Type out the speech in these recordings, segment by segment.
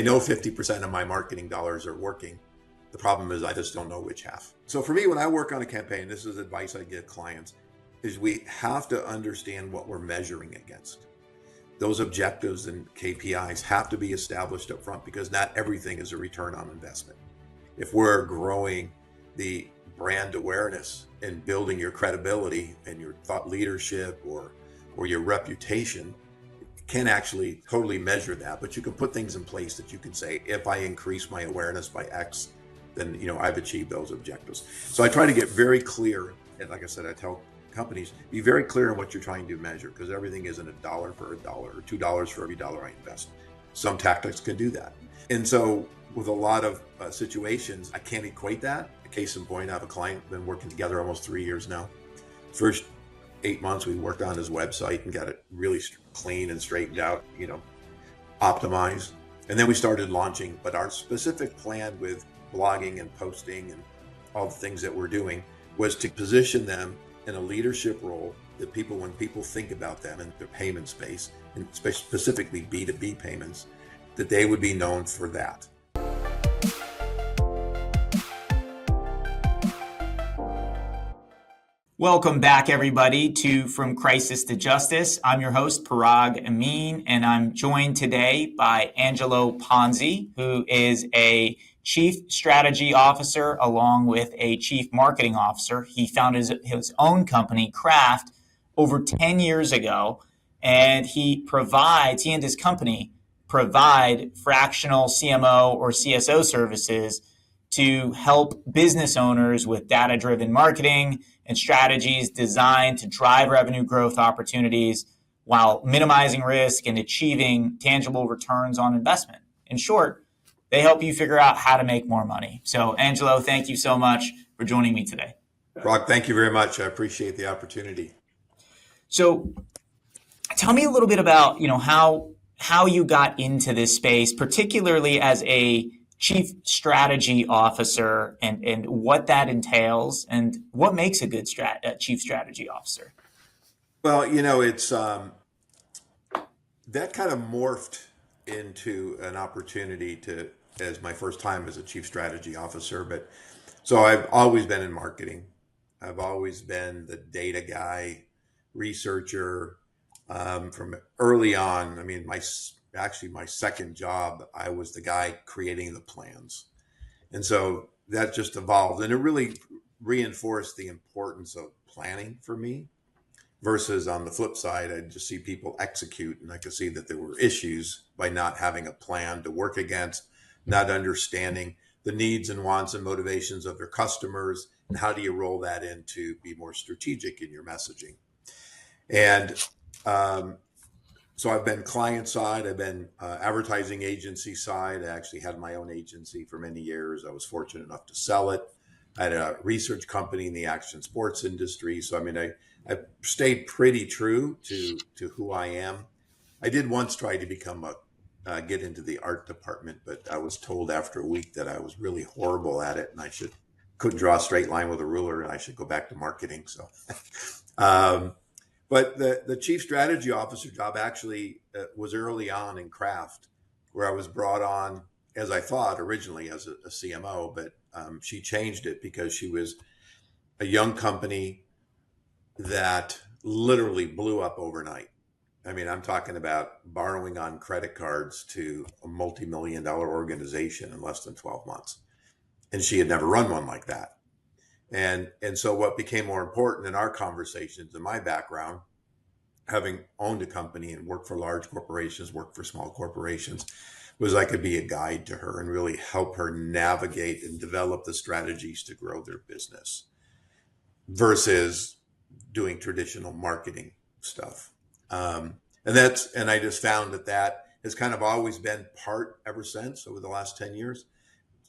I know 50% of my marketing dollars are working. The problem is I just don't know which half. So for me, when I work on a campaign, this is advice I give clients, is we have to understand what we're measuring against. Those objectives and KPIs have to be established up front because not everything is a return on investment. If we're growing the brand awareness and building your credibility and your thought leadership or your reputation, you can't actually totally measure that, but you can put things in place that you can say, if I increase my awareness by X, then I've achieved those objectives. So I try to get very clear, and like I said, I tell companies, be very clear on what you're trying to measure, because everything isn't $1 for $1 or $2 for every dollar I invest. Some tactics can do that. And so with a lot of situations, I can't equate that. A case in point, I have a client, been working together almost 3 years now. First 8 months, we worked on his website and got it really clean and straightened out, optimized. And then we started launching, but our specific plan with blogging and posting and all the things that we're doing was to position them in a leadership role that when people think about them in their payment space, and specifically B2B payments, that they would be known for that. Welcome back, everybody, to From Crisis to Justice. I'm your host, Parag Amin, and I'm joined today by Angelo Ponzi, who is a Chief Strategy Officer along with a Chief Marketing Officer. He founded his own company, Kraft, over 10 years ago, and he and his company provide fractional CMO or CSO services to help business owners with data-driven marketing and strategies designed to drive revenue growth opportunities while minimizing risk and achieving tangible returns on investment. In short, they help you figure out how to make more money. So, Angelo, thank you so much for joining me today. Brock, thank you very much. I appreciate the opportunity. So, tell me a little bit about how you got into this space, particularly as a Chief Strategy Officer, and what that entails, and what makes a good Chief Strategy Officer. Well, it's that kind of morphed into an opportunity as my first time as a Chief Strategy Officer. But so I've always been in marketing. I've always been the data guy, researcher from early on. I mean, my second job, I was the guy creating the plans. And so that just evolved, and it really reinforced the importance of planning for me versus on the flip side, I just see people execute, and I could see that there were issues by not having a plan to work against, not understanding the needs and wants and motivations of their customers, and how do you roll that in to be more strategic in your messaging. And so I've been client side, I've been advertising agency side. I actually had my own agency for many years. I was fortunate enough to sell it. I had a research company in the action sports industry. So, I mean, I stayed pretty true to who I am. I did once try to get into the art department, but I was told after a week that I was really horrible at it, and I couldn't draw a straight line with a ruler, and I should go back to marketing. So, but the Chief Strategy Officer job actually was early on in Kraft, where I was brought on, as I thought originally, as a CMO, but she changed it because she was a young company that literally blew up overnight. I mean, I'm talking about borrowing on credit cards to a multi-million-dollar organization in less than 12 months. And she had never run one like that. And so what became more important in our conversations, in my background, having owned a company and worked for large corporations, worked for small corporations, was I could be a guide to her and really help her navigate and develop the strategies to grow their business versus doing traditional marketing stuff. And I just found that has kind of always been part ever since over the last 10 years,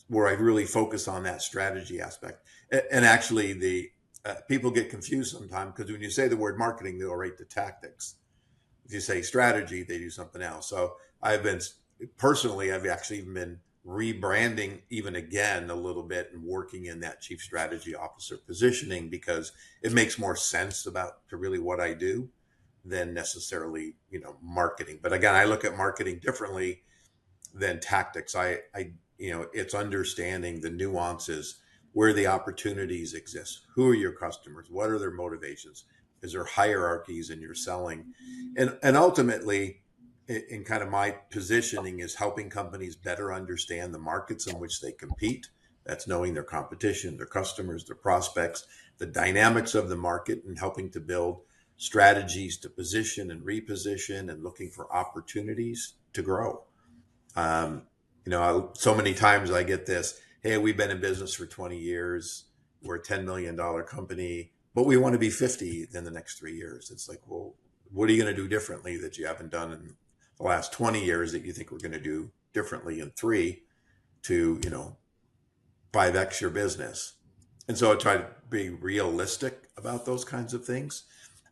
where I really focus on that strategy aspect. And actually people get confused sometimes, because when you say the word marketing, they go right to tactics. If you say strategy, they do something else. So I've actually even been rebranding even again a little bit and working in that Chief Strategy Officer positioning, because it makes more sense to really what I do than necessarily, marketing. But again, I look at marketing differently. than tactics. It's understanding the nuances, where the opportunities exist, who are your customers, what are their motivations, is there hierarchies in your selling, and ultimately, in kind of my positioning is helping companies better understand the markets in which they compete. That's knowing their competition, their customers, their prospects, the dynamics of the market, and helping to build strategies to position and reposition and looking for opportunities to grow. Um, so many times I get this, hey, we've been in business for 20 years. We're a $10 million company, but we want to be 50 in the next 3 years. It's like, well, what are you going to do differently that you haven't done in the last 20 years that you think we're going to do differently in three to, 5X your business? And so I try to be realistic about those kinds of things.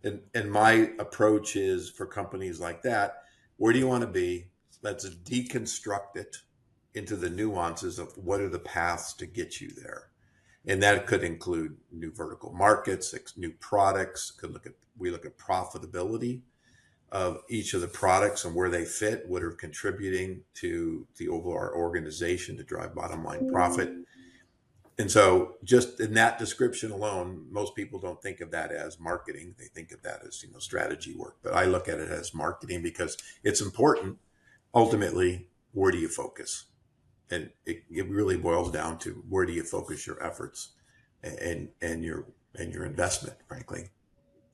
And my approach is for companies like that, where do you want to be? Let's deconstruct it into the nuances of what are the paths to get you there. And that could include new vertical markets, new products. We look at profitability of each of the products and where they fit, what are contributing to the overall organization to drive bottom line profit. And so just in that description alone, most people don't think of that as marketing. They think of that as, strategy work. But I look at it as marketing because it's important. Ultimately, where do you focus? And it really boils down to where do you focus your efforts and your investment, frankly.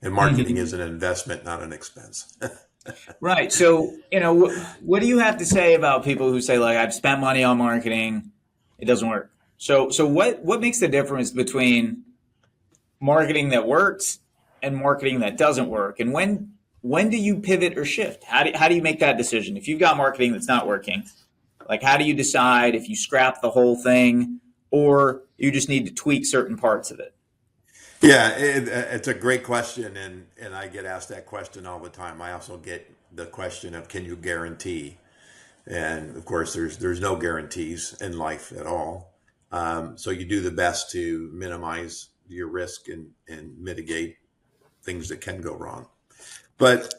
And marketing is an investment, not an expense. Right. So, what do you have to say about people who say, like, I've spent money on marketing, it doesn't work? So what makes the difference between marketing that works and marketing that doesn't work? And when do you pivot or shift? How do you make that decision? If you've got marketing that's not working, like, how do you decide if you scrap the whole thing or you just need to tweak certain parts of it? Yeah, it's a great question, and I get asked that question all the time. I also get the question of, can you guarantee? And of course, there's no guarantees in life at all. So you do the best to minimize your risk and mitigate things that can go wrong. But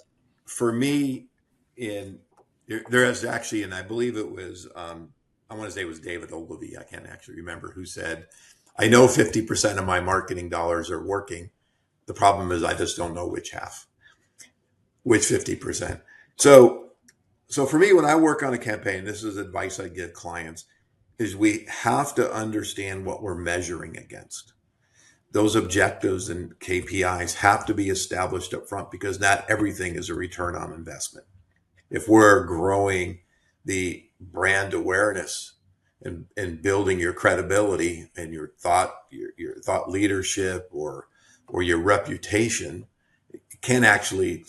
for me, there is actually, and I believe it was, I want to say it was David Ogilvy. I can't actually remember who said, I know 50% of my marketing dollars are working. The problem is I just don't know which 50%. So for me, when I work on a campaign, this is advice I give clients, is we have to understand what we're measuring against. Those objectives and KPIs have to be established up front because not everything is a return on investment. If we're growing the brand awareness and building your credibility and your thought leadership or your reputation, you can't actually,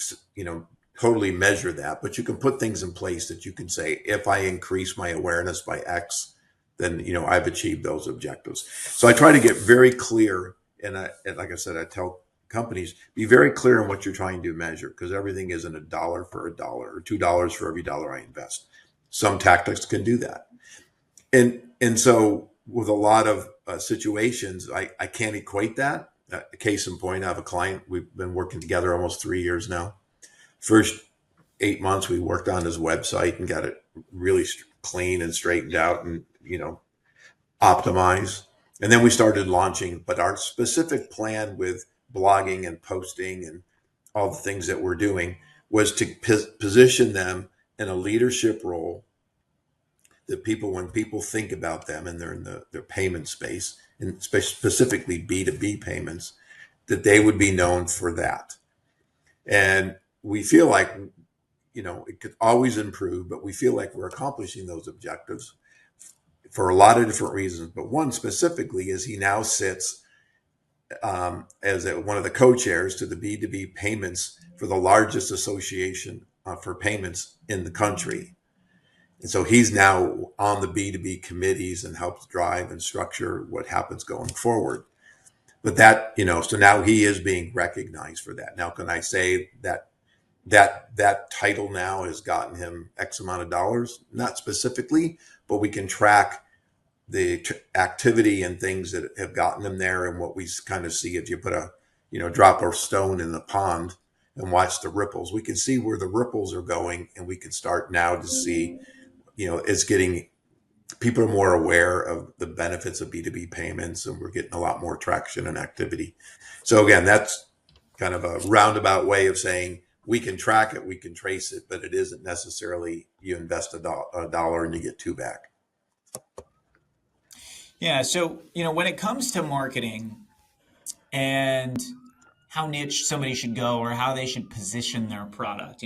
totally measure that, but you can put things in place that you can say, if I increase my awareness by X, then, I've achieved those objectives. So I try to get very clear. And like I said, I tell companies, be very clear on what you're trying to measure, because everything isn't a dollar for a dollar or $2 for every dollar I invest. Some tactics can do that. And so with a lot of situations, I can't equate that. Case in point, I have a client, we've been working together almost 3 years now. First 8 months, we worked on his website and got it really clean and straightened out and, optimized. And then we started launching, but our specific plan with blogging and posting and all the things that we're doing was to position them in a leadership role that when people think about them and they're in their payment space, and specifically B2B payments, that they would be known for that. And we feel like, it could always improve, but we feel like we're accomplishing those objectives for a lot of different reasons. But one specifically is he now sits as one of the co-chairs to the B2B payments for the largest association for payments in the country. And so he's now on the B2B committees and helps drive and structure what happens going forward. But that, so now he is being recognized for that. Now, can I say that title now has gotten him X amount of dollars? Not specifically, but we can track the activity and things that have gotten him there. And what we kind of see, if you put drop a stone in the pond and watch the ripples, we can see where the ripples are going, and we can start now to see it's getting people are more aware of the benefits of B2B payments, and we're getting a lot more traction and activity. So again, that's kind of a roundabout way of saying we can track it, we can trace it, but it isn't necessarily you invest a dollar and you get two back. Yeah. So, when it comes to marketing and how niche somebody should go or how they should position their product,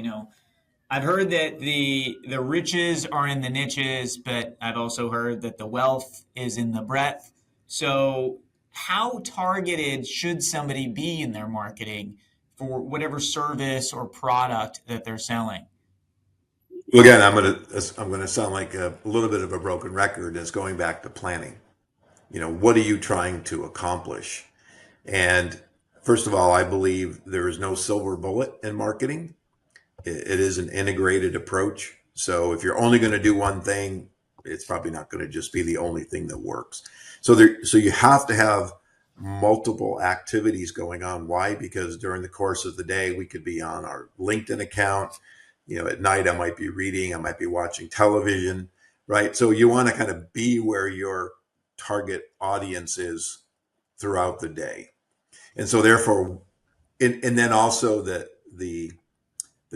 I've heard that the riches are in the niches, but I've also heard that the wealth is in the breadth. So, how targeted should somebody be in their marketing for whatever service or product that they're selling? Well, again, I'm gonna sound like a little bit of a broken record. It's going back to planning. What are you trying to accomplish? And first of all, I believe there is no silver bullet in marketing. It is an integrated approach. So if you're only going to do one thing, it's probably not going to just be the only thing that works. So you have to have multiple activities going on. Why? Because during the course of the day, we could be on our LinkedIn account. At night, I might be reading, I might be watching television, right? So you want to kind of be where your target audience is throughout the day. And so therefore, and then also the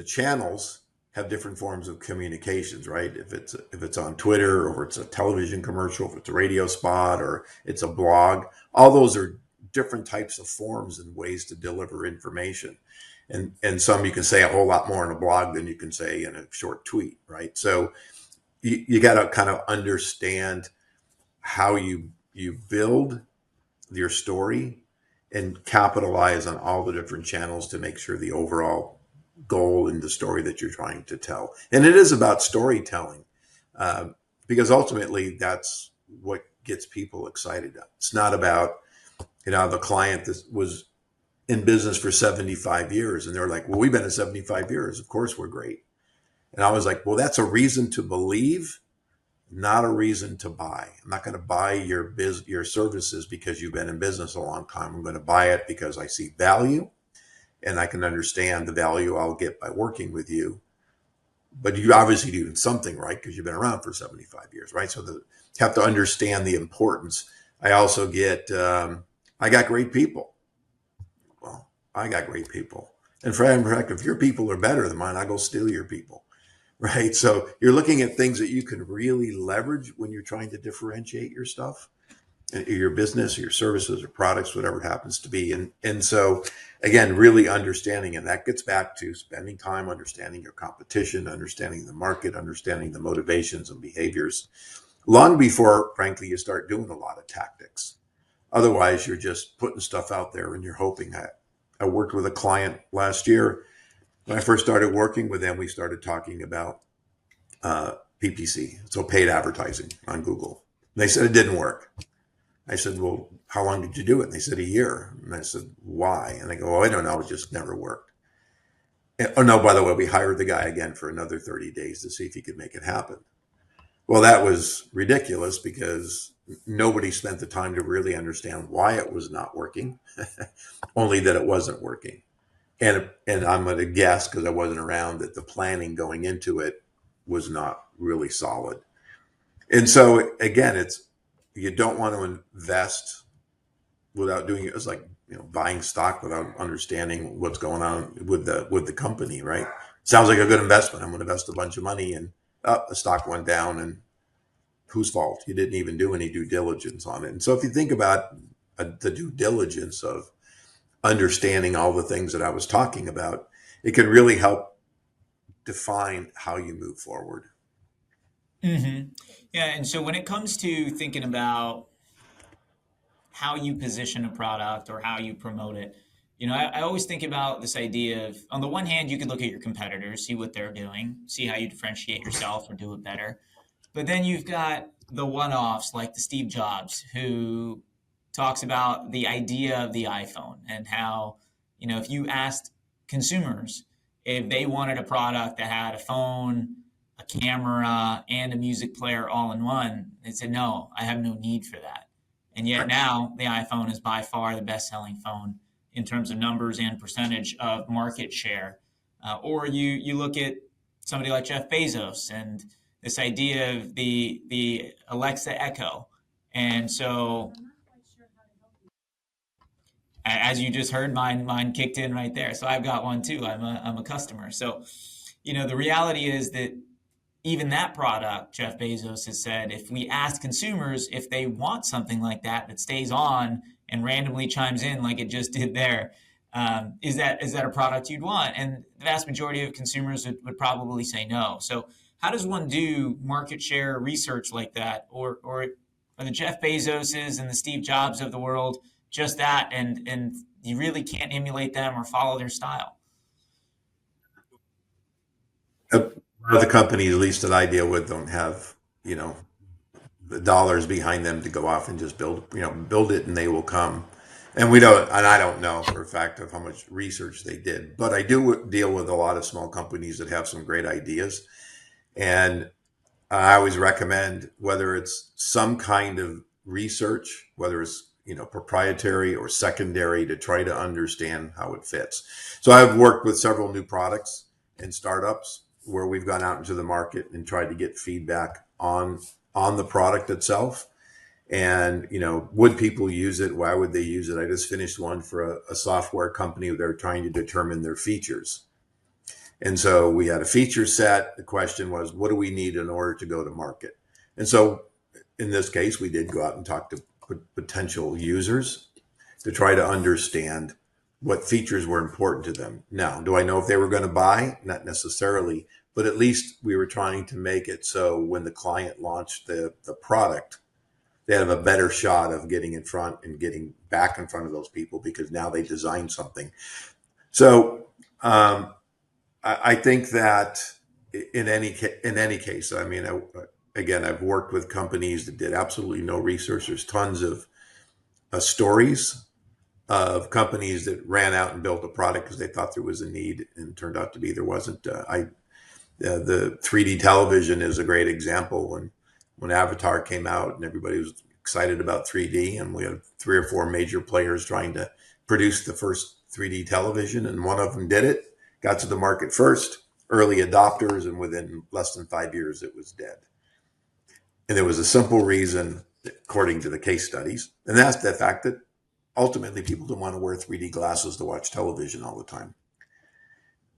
channels have different forms of communications, right? If it's on Twitter, or it's a television commercial, if it's a radio spot, or it's a blog, all those are different types of forms and ways to deliver information. And some you can say a whole lot more in a blog than you can say in a short tweet, right? So you got to kind of understand how you build your story and capitalize on all the different channels to make sure the overall goal in the story that you're trying to tell. And it is about storytelling, because ultimately that's what gets people excited. It's not about, the client that was in business for 75 years and they're like, well, we've been in 75 years. Of course we're great. And I was like, well, that's a reason to believe, not a reason to buy. I'm not going to buy your services because you've been in business a long time. I'm going to buy it because I see value and I can understand the value I'll get by working with you. But you obviously do something right because you've been around for 75 years, right? So you have to understand the importance. I also get, I got great people. Well, I got great people. And for fact, if your people are better than mine, I go steal your people, right? So you're looking at things that you can really leverage when you're trying to differentiate your stuff, your business, or your services or products, whatever it happens to be. And so again, really understanding, and that gets back to spending time understanding your competition, understanding the market, understanding the motivations and behaviors long before, frankly, you start doing a lot of tactics. Otherwise, you're just putting stuff out there and you're hoping that. I worked with a client last year. When I first started working with them, we started talking about PPC, so paid advertising on Google. And they said it didn't work. I said, well, how long did you do it? And they said a year. And I said, why? And they go, oh, I don't know. It just never worked. And, oh, no, by the way, we hired the guy again for another 30 days to see if he could make it happen. Well, that was ridiculous because nobody spent the time to really understand why it was not working, only that it wasn't working. And I'm going to guess, because I wasn't around, that the planning going into it was not really solid. And so again, you don't want to invest without doing it. It's like buying stock without understanding what's going on with the company, right? Sounds like a good investment. I'm going to invest a bunch of money, and the stock went down, and whose fault? You didn't even do any due diligence on it. And so if you think about the due diligence of understanding all the things that I was talking about, it can really help define how you move forward. Mm-hmm. Yeah. And so when it comes to thinking about how you position a product or how you promote it, I always think about this idea of, on the one hand, you could look at your competitors, see what they're doing, see how you differentiate yourself or do it better. But then you've got the one-offs like the Steve Jobs, who talks about the idea of the iPhone and how, if you asked consumers if they wanted a product that had a phone, a camera, and a music player all in one, they said, no, I have no need for that. And yet now the iPhone is by far the best-selling phone in terms of numbers and percentage of market share. Or you look at somebody like Jeff Bezos, and this idea of the Alexa Echo. And so, as you just heard, mine kicked in right there. So I've got one too. I'm a customer. So, the reality is that even that product, Jeff Bezos has said, if we ask consumers if they want something like that stays on and randomly chimes in like it just did there, is that a product you'd want? And the vast majority of consumers would probably say no. So how does one do market share research like that? Or are the Jeff Bezoses and the Steve Jobs of the world just that, and you really can't emulate them or follow their style? A lot of the companies, at least that I deal with, don't have, the dollars behind them to go off and just build it and they will come. And I don't know for a fact of how much research they did, but I do deal with a lot of small companies that have some great ideas. And I always recommend, whether it's some kind of research, whether it's, proprietary or secondary, to try to understand how it fits. So I've worked with several new products and startups where we've gone out into the market and tried to get feedback on the product itself. And, would people use it? Why would they use it? I just finished one for a software company. They're trying to determine their features. And so we had a feature set. The question was, what do we need in order to go to market? And so in this case, we did go out and talk to potential users to try to understand what features were important to them. Now, do I know if they were going to buy? Not necessarily, but at least we were trying to make it so when the client launched the product, they have a better shot of getting in front and getting back in front of those people, because now they designed something. So I think that in any case, I mean, again, I've worked with companies that did absolutely no research. There's tons of stories of companies that ran out and built a product because they thought there was a need, and it turned out to be there wasn't. The 3D television is a great example. When Avatar came out and everybody was excited about 3D, and we had 3 or 4 major players trying to produce the first 3D television, and one of them did it, got to the market first, early adopters, and within less than 5 years, it was dead. And there was a simple reason, according to the case studies, and that's the fact that ultimately people don't want to wear 3D glasses to watch television all the time.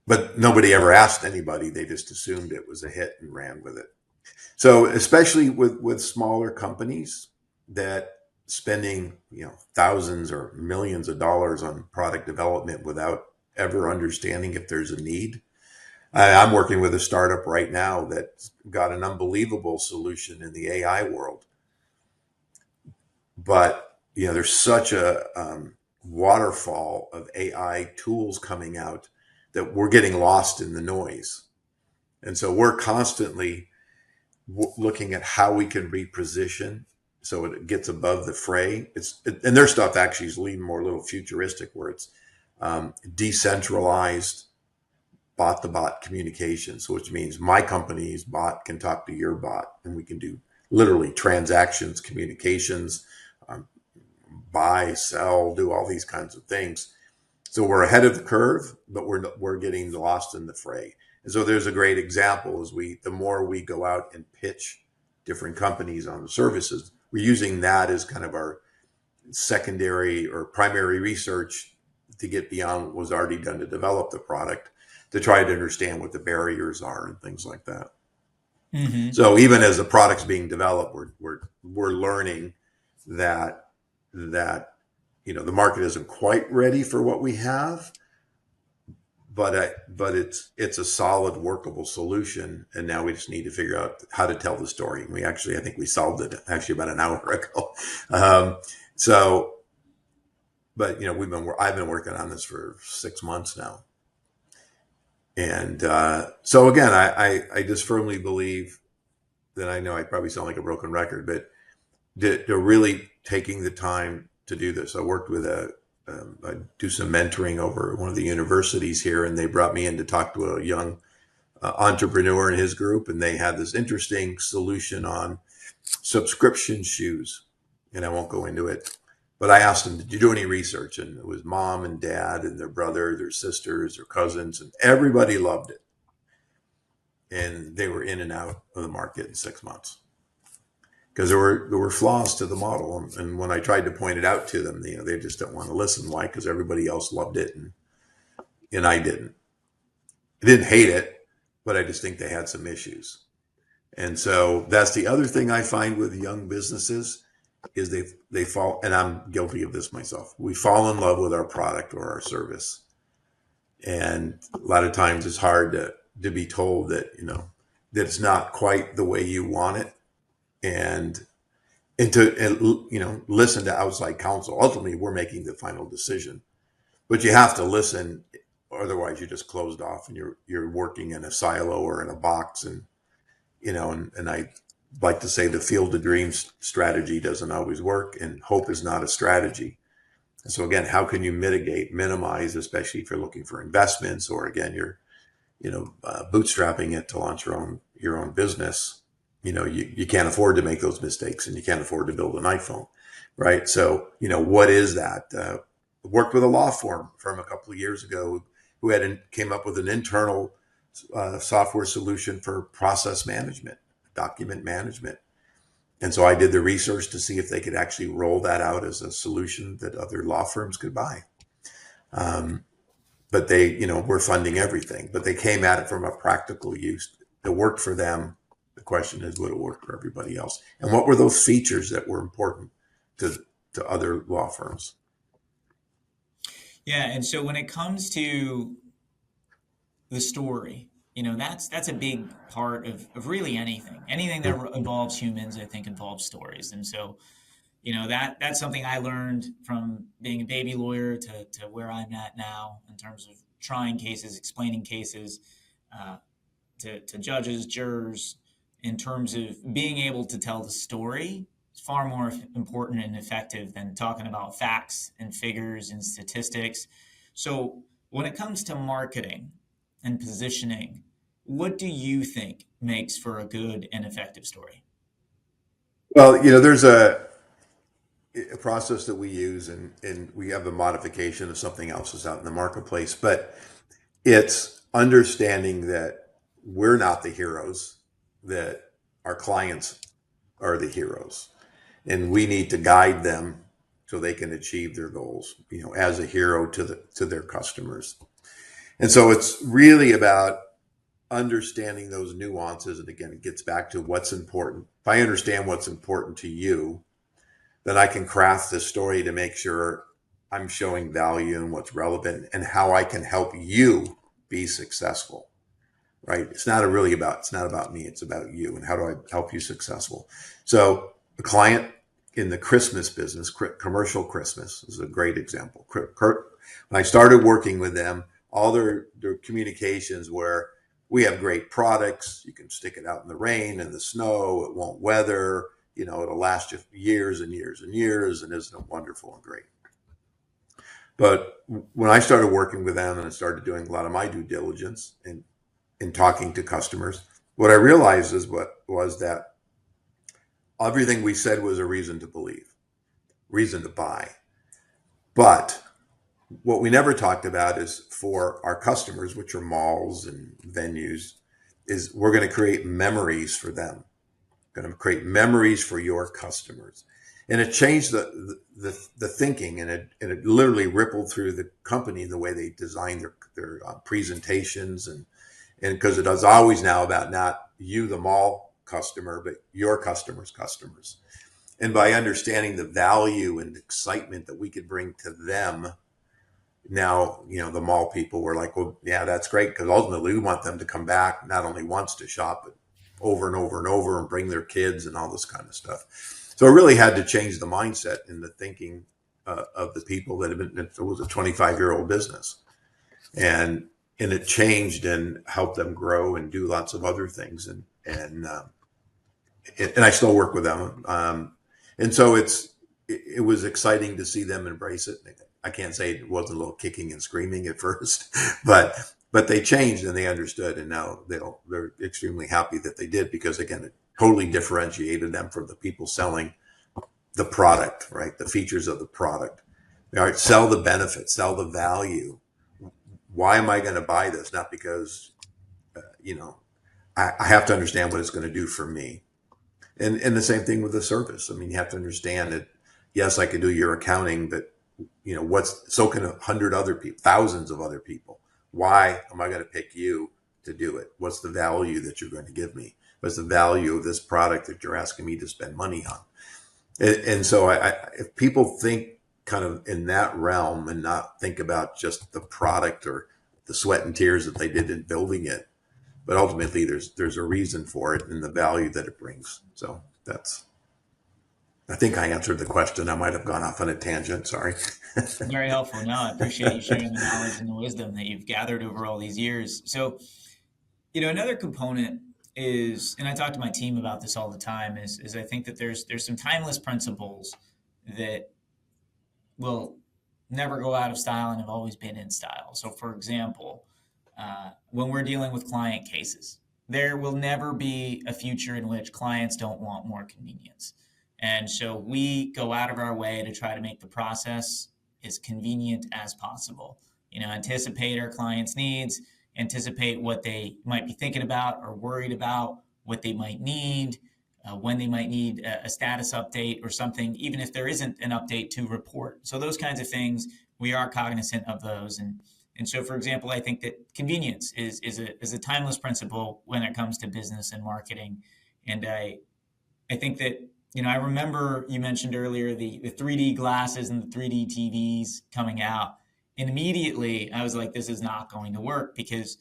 But nobody ever asked anybody. They just assumed it was a hit and ran with it. So especially with smaller companies that spending, thousands or millions of dollars on product development without ever understanding if there's a need. I'm working with a startup right now that's got an unbelievable solution in the AI world. But, there's such a waterfall of AI tools coming out that we're getting lost in the noise. And so we're constantly looking at how we can reposition so it gets above the fray. And their stuff actually is leaning more a little futuristic, where it's decentralized bot-to-bot communication. So which means my company's bot can talk to your bot, and we can do literally transactions, communications, buy, sell, do all these kinds of things. So we're ahead of the curve, but we're getting lost in the fray. And so there's a great example is the more we go out and pitch different companies on the services, we're using that as kind of our secondary or primary research to get beyond what was already done to develop the product, to try to understand what the barriers are and things like that. Mm-hmm. So even as the product's being developed, we're learning that the market isn't quite ready for what we have, but it's a solid, workable solution, and now we just need to figure out how to tell the story. And I think we solved it actually about an hour ago. But I've been working on this for 6 months now, and so again, I just firmly believe that, I know I probably sound like a broken record, but they're really taking the time to do this. I worked with I do some mentoring over one of the universities here, and they brought me in to talk to a young entrepreneur in his group, and they had this interesting solution on subscription shoes. And I won't go into it, but I asked them, did you do any research? And it was mom and dad and their brother, their sisters, their cousins, and everybody loved it. and they were in and out of the market in 6 months because there were flaws to the model. And when I tried to point it out to them, they just don't want to listen. Why? Because everybody else loved it, and I didn't. I didn't hate it, but I just think they had some issues. And so that's the other thing I find with young businesses is they fall, and I'm guilty of this myself. We fall in love with our product or our service, and a lot of times it's hard to be told that that it's not quite the way you want it, and listen to outside counsel. Ultimately, we're making the final decision, but you have to listen, otherwise you're just closed off and you're working in a silo or in a box. And and I like to say the field of dreams strategy doesn't always work, and hope is not a strategy. And so again, how can you minimize, especially if you're looking for investments, or again, you're bootstrapping it to launch your own business. You can't afford to make those mistakes, and you can't afford to build an iPhone, right? So what is that? Worked with a law firm a couple of years ago who came up with an internal software solution for process management, document management. And so I did the research to see if they could actually roll that out as a solution that other law firms could buy. But they, were funding everything, but they came at it from a practical use. It worked for them. The question is, would it work for everybody else? And what were those features that were important to other law firms? Yeah. And so when it comes to the story, that's a big part of really anything that involves humans. I think involves stories. And so that's something I learned from being a baby lawyer to where I'm at now in terms of trying cases, explaining cases to judges, jurors, in terms of being able to tell the story. Is far more important and effective than talking about facts and figures and statistics. So when it comes to marketing and positioning, what do you think makes for a good and effective story? Well, there's a process that we use, and we have a modification of something else that's out in the marketplace, but it's understanding that we're not the heroes, that our clients are the heroes, and we need to guide them so they can achieve their goals, as a hero to their customers. And so it's really about understanding those nuances. And again, it gets back to what's important. If I understand what's important to you, then I can craft the story to make sure I'm showing value and what's relevant and how I can help you be successful, right? It's not about me. It's about you and how do I help you successful? So a client in the Christmas business, commercial Christmas is a great example. When I started working with them, all their communications were, we have great products. You can stick it out in the rain and the snow. It won't weather. It'll last you years and years and years. And isn't it wonderful and great? But when I started working with them and I started doing a lot of my due diligence in talking to customers, what I realized was that everything we said was a reason to believe, reason to buy. But what we never talked about is for our customers, which are malls and venues, is we're going to create memories for them. Going to create memories for your customers. And it changed the thinking, and it literally rippled through the company, the way they design their presentations, and because it is always now about not you, the mall customer, but your customers' customers. And by understanding the value and excitement that we could bring to them, now, the mall people were like, well, yeah, that's great, because ultimately we want them to come back not only once to shop, but over and over and over, and bring their kids and all this kind of stuff. So it really had to change the mindset and the thinking of the people that have been, it was a 25-year-old business. And it changed and helped them grow and do lots of other things. And I still work with them. And so it was exciting to see them embrace it. I can't say it wasn't a little kicking and screaming at first, but they changed and they understood, and now they're extremely happy that they did, because again, it totally differentiated them from the people selling the product, right? The features of the product. All right, sell the benefits, sell the value. Why am I going to buy this? Not because, I have to understand what it's going to do for me. And the same thing with the service. I mean, you have to understand that, yes, I can do your accounting, but so can 100 other people, thousands of other people. Why am I going to pick you to do it? What's the value that you're going to give me? What's the value of this product that you're asking me to spend money on? And so if people think kind of in that realm and not think about just the product or the sweat and tears that they did in building it, but ultimately there's a reason for it and the value that it brings. So I think I answered the question. I might have gone off on a tangent. Sorry. Very helpful. No, I appreciate you sharing the knowledge and the wisdom that you've gathered over all these years. So, another component is, and I talk to my team about this all the time, is I think that there's some timeless principles that will never go out of style and have always been in style. So, for example, when we're dealing with client cases, there will never be a future in which clients don't want more convenience. And so we go out of our way to try to make the process as convenient as possible. Anticipate our clients' needs, anticipate what they might be thinking about or worried about, what they might need, when they might need a status update or something, even if there isn't an update to report. So those kinds of things, we are cognizant of those. And so, for example, I think that convenience is a timeless principle when it comes to business and marketing. And I think that, I remember you mentioned earlier the 3D glasses and the 3D TVs coming out. And immediately I was like, this is not going to work because,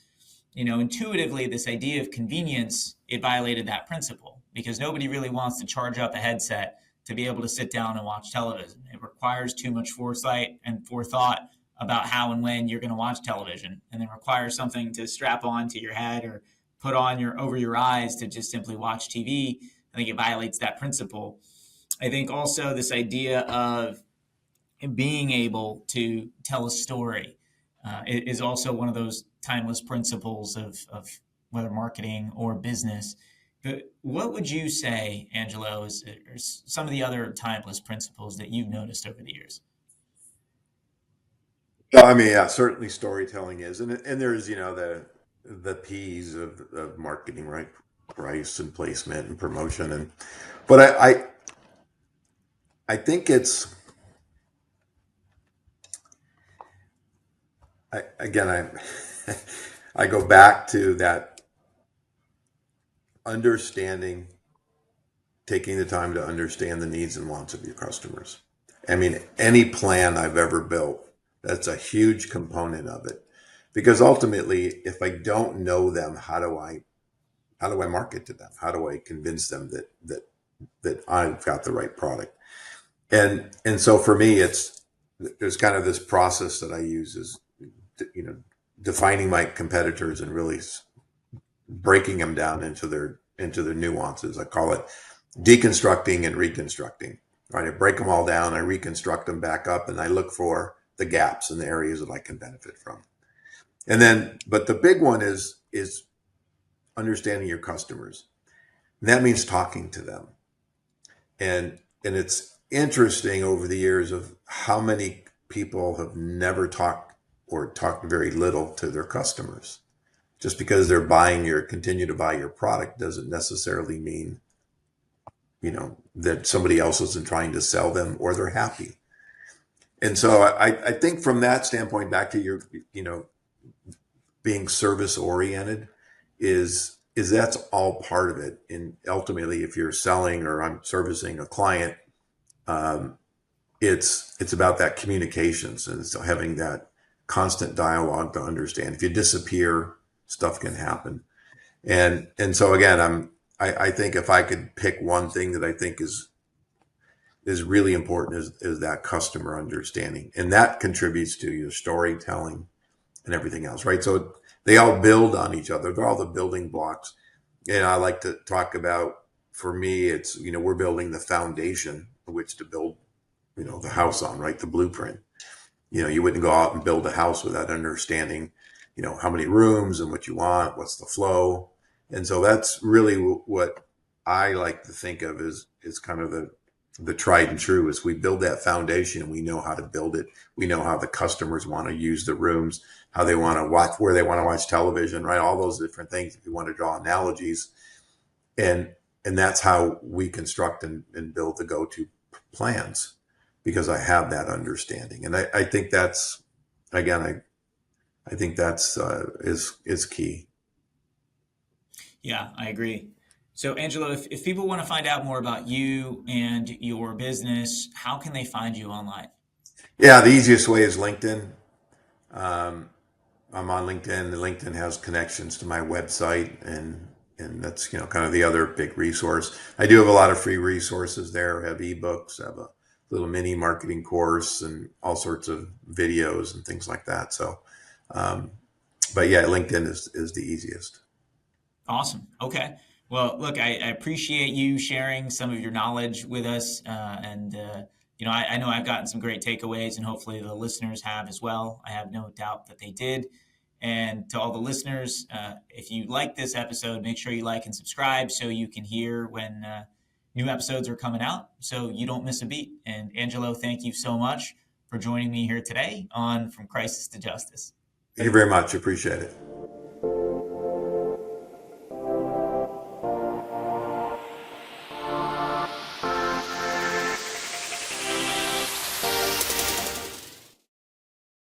intuitively, this idea of convenience, it violated that principle because nobody really wants to charge up a headset to be able to sit down and watch television. It requires too much foresight and forethought about how and when you're going to watch television, and then requires something to strap on to your head or put on over your eyes to just simply watch TV. I think it violates that principle. I think also this idea of being able to tell a story is also one of those timeless principles of whether marketing or business. But what would you say, Angelo, is some of the other timeless principles that you've noticed over the years? I mean, yeah, certainly storytelling is, and there's the P's of marketing, right? Price and placement and promotion, but I think it's I I go back to that understanding, taking the time to understand the needs and wants of your customers. I mean, any plan I've ever built, that's a huge component of it, because ultimately, if I don't know them, how do I market to them? How do I convince them that I've got the right product? And so for me, there's kind of this process that I use is, defining my competitors and really breaking them down into their nuances. I call it deconstructing and reconstructing. Right, I break them all down, I reconstruct them back up, and I look for the gaps and the areas that I can benefit from. And then, but the big one is understanding your customers. And that means talking to them. And it's interesting over the years of how many people have never talked or talked very little to their customers. Just because they're continue to buy your product doesn't necessarily mean, that somebody else isn't trying to sell them or they're happy. And so I think from that standpoint, back to your, being service oriented is that's all part of it. And ultimately, if you're selling or I'm servicing a client, it's about that communications and so having that constant dialogue to understand. If you disappear, stuff can happen. And so again, I think if I could pick one thing that I think is really important is that customer understanding, and that contributes to your storytelling and everything else, right? So they all build on each other. They're all the building blocks. And I like to talk about, for me, it's, we're building the foundation on which to build, the house on, right? The blueprint. You wouldn't go out and build a house without understanding, how many rooms and what you want, what's the flow. And so that's really what I like to think of is kind of the tried and true is we build that foundation and we know how to build it. We know how the customers want to use the rooms, how they want to watch, where they want to watch television, right? All those different things. If you want to draw analogies, and that's how we construct and build the go-to plans, because I have that understanding. And I think that's, again, I think that's is key. Yeah, I agree. So, Angelo, if people want to find out more about you and your business, how can they find you online? Yeah, the easiest way is LinkedIn. Um, I'm on LinkedIn. The LinkedIn has connections to my website, and that's kind of the other big resource. I do have a lot of free resources there. I have ebooks, I have a little mini marketing course, and all sorts of videos and things like that. So, um, but yeah, LinkedIn is the easiest. Awesome. Okay. Well, look, I appreciate you sharing some of your knowledge with us. I know I've gotten some great takeaways, and hopefully the listeners have as well. I have no doubt that they did. And to all the listeners, if you like this episode, make sure you like and subscribe so you can hear when new episodes are coming out so you don't miss a beat. And Angelo, thank you so much for joining me here today on From Crisis to Justice. Thank you very much. Appreciate it.